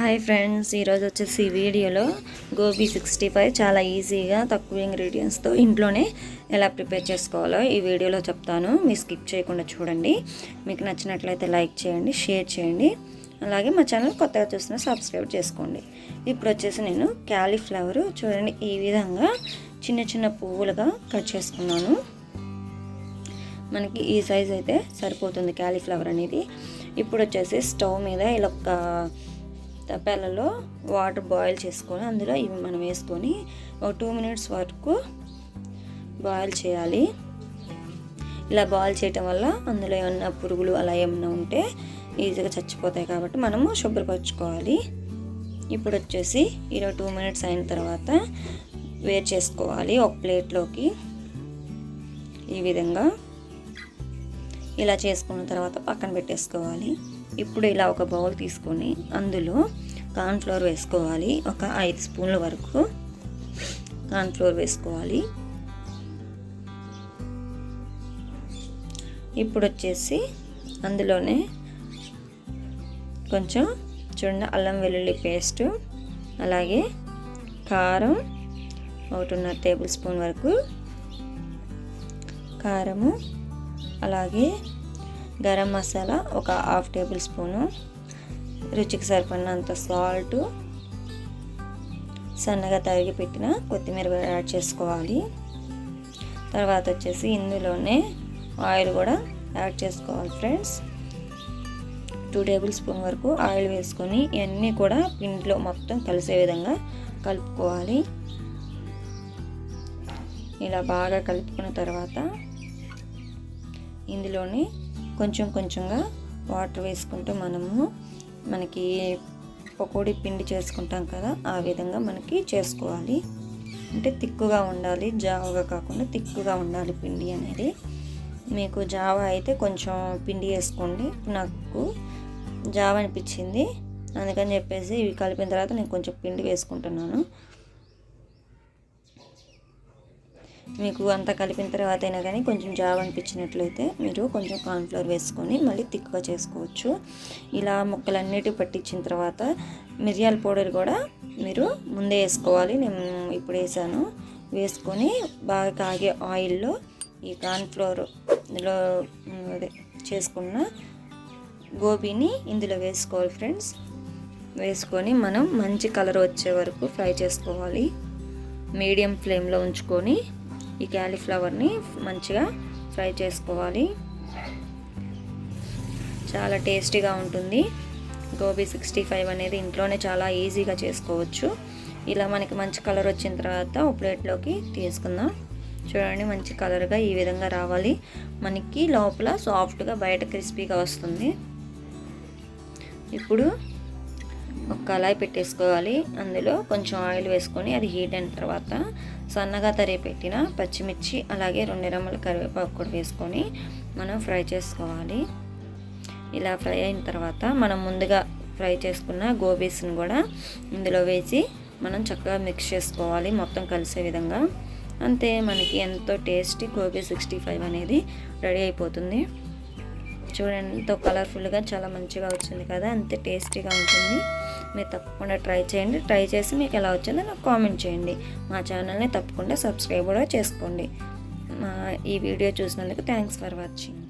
Hi friends, ఈరోజు వచ్చేసి ఈ వీడియోలో గోబీ 65 చాలా ఈజీగా తక్కువ ఇంగ్రీడియంట్స్తో ఇంట్లోనే ఎలా ప్రిపేర్ చేసుకోవాలో ఈ వీడియోలో చెప్తాను. మీరు స్కిప్ చేయకుండా చూడండి. మీకు నచ్చినట్లయితే లైక్ చేయండి, షేర్ చేయండి. అలాగే మా ఛానల్ కొత్తగా చూస్తున్నా సబ్స్క్రైబ్ చేసుకోండి. ఇప్పుడు వచ్చేసి నేను క్యాలీఫ్లవర్ చూడండి ఈ విధంగా చిన్న చిన్న పువ్వులుగా కట్ చేసుకున్నాను. మనకి ఈ సైజ్ అయితే సరిపోతుంది క్యాలీఫ్లవర్ అనేది. ఇప్పుడు వచ్చేసి స్టవ్ మీద ఇలా ఒక తపాలలో వాటర్ బాయిల్ చేసుకొని అందులో ఇవి మనం వేసుకొని ఒక 2 minutes వరకు బాయిల్ చేయాలి. ఇలా బాయిల్ చేయటం వల్ల అందులో ఏమన్నా పురుగులు అలా ఏమన్నా ఉంటే ఈజీగా చచ్చిపోతాయి కాబట్టి మనము శుభ్రపరచుకోవాలి. ఇప్పుడు వచ్చేసి ఇలా 2 minutes అయిన తర్వాత వేడి చేసుకోవాలి ఒక ప్లేట్లోకి. ఈ విధంగా ఇలా చేసుకున్న తర్వాత పక్కన పెట్టేసుకోవాలి. ఇప్పుడు ఇలా ఒక బౌల్ తీసుకొని అందులో కార్న్ఫ్లోర్ వేసుకోవాలి. ఒక 5 స్పూన్ల వరకు కార్న్ఫ్లోర్ వేసుకోవాలి. ఇప్పుడు వచ్చేసి అందులోనే కొంచెం చూడండి అల్లం వెల్లుల్లి పేస్ట్, అలాగే కారం 1.5 టేబుల్ స్పూన్ వరకు కారము, అలాగే గరం మసాలా ఒక 1/2 టేబుల్ స్పూను, రుచికి సరిపడినంత సాల్ట్, సన్నగా తరిగి పెట్టిన కొత్తిమీర యాడ్ చేసుకోవాలి. తర్వాత వచ్చేసి ఇందులోనే ఆయిల్ కూడా యాడ్ చేసుకోవాలి ఫ్రెండ్స్. 2 టేబుల్ స్పూన్ వరకు ఆయిల్ వేసుకొని ఇవన్నీ కూడా పిండిలో మొత్తం కలిసే విధంగా కలుపుకోవాలి. ఇలా బాగా కలుపుకున్న తర్వాత ఇందులోని కొంచెం కొంచెంగా వాటర్ వేసుకుంటూ మనకి పకోడీ పిండి చేసుకుంటాం కదా, ఆ విధంగా మనకి చేసుకోవాలి. అంటే తిక్కుగా ఉండాలి, జావగా కాకుండా తిక్కుగా ఉండాలి పిండి అనేది. మీకు జావ అయితే కొంచెం పిండి వేసుకోండి. నాకు జావ అనిపించింది, అందుకని చెప్పేసి ఇవి కలిపిన తర్వాత నేను కొంచెం పిండి వేసుకుంటున్నాను. మీకు అంతా కలిపిన తర్వాత అయినా కానీ కొంచెం జావ అనిపించినట్లయితే మీరు కొంచెం కార్న్ఫ్లోర్ వేసుకొని మళ్ళీ తిక్కుగా చేసుకోవచ్చు. ఇలా ముక్కలన్నిటి పట్టించిన తర్వాత మిరియాల పౌడర్ కూడా మీరు ముందే వేసుకోవాలి. నేను ఇప్పుడు వేసాను. వేసుకొని బాగా కాగే ఆయిల్లో ఈ కార్న్ఫ్లోర్లో చేసుకున్న గోబీని ఇందులో వేసుకోవాలి ఫ్రెండ్స్. వేసుకొని మనం మంచి కలర్ వచ్చే వరకు ఫ్రై చేసుకోవాలి. మీడియం ఫ్లేమ్లో ఉంచుకొని ఈ క్యాలీఫ్లవర్ని మంచిగా ఫ్రై చేసుకోవాలి. చాలా టేస్టీగా ఉంటుంది. గోబీ 65 అనేది ఇంట్లోనే చాలా ఈజీగా చేసుకోవచ్చు. ఇలా మనకి మంచి కలర్ వచ్చిన తర్వాత ఒక ప్లేట్లోకి తీసుకుందాం. చూడండి మంచి కలర్గా ఈ విధంగా రావాలి. మనకి లోపల సాఫ్ట్గా బయట క్రిస్పీగా వస్తుంది. ఇప్పుడు ఒక కళాయి పెట్టేసుకోవాలి. అందులో కొంచెం ఆయిల్ వేసుకొని అది హీట్ అయిన తర్వాత సన్నగా తరిగి పెట్టిన పచ్చిమిర్చి, అలాగే 2 రెమ్మల కరివేపాకు కూడా వేసుకొని మనం ఫ్రై చేసుకోవాలి. ఇలా ఫ్రై అయిన తర్వాత మనం ముందుగా ఫ్రై చేసుకున్న గోబీస్ని కూడా ఇందులో వేసి మనం చక్కగా మిక్స్ చేసుకోవాలి మొత్తం కలిసే విధంగా. అంతే, మనకి ఎంతో టేస్టీ గోబీ 65 అనేది రెడీ అయిపోతుంది. చూడండి ఎంతో కలర్ఫుల్గా చాలా మంచిగా వచ్చింది కదా, అంతే టేస్టీగా ఉంటుంది. మీరు తప్పకుండా ట్రై చేయండి. ట్రై చేసి మీకు ఎలా వచ్చిందో నాకు కామెంట్ చేయండి. మా ఛానల్ని తప్పకుండా సబ్స్క్రైబ్ కూడా చేసుకోండి. ఈ వీడియో చూసినందుకు థ్యాంక్స్ ఫర్ వాచింగ్.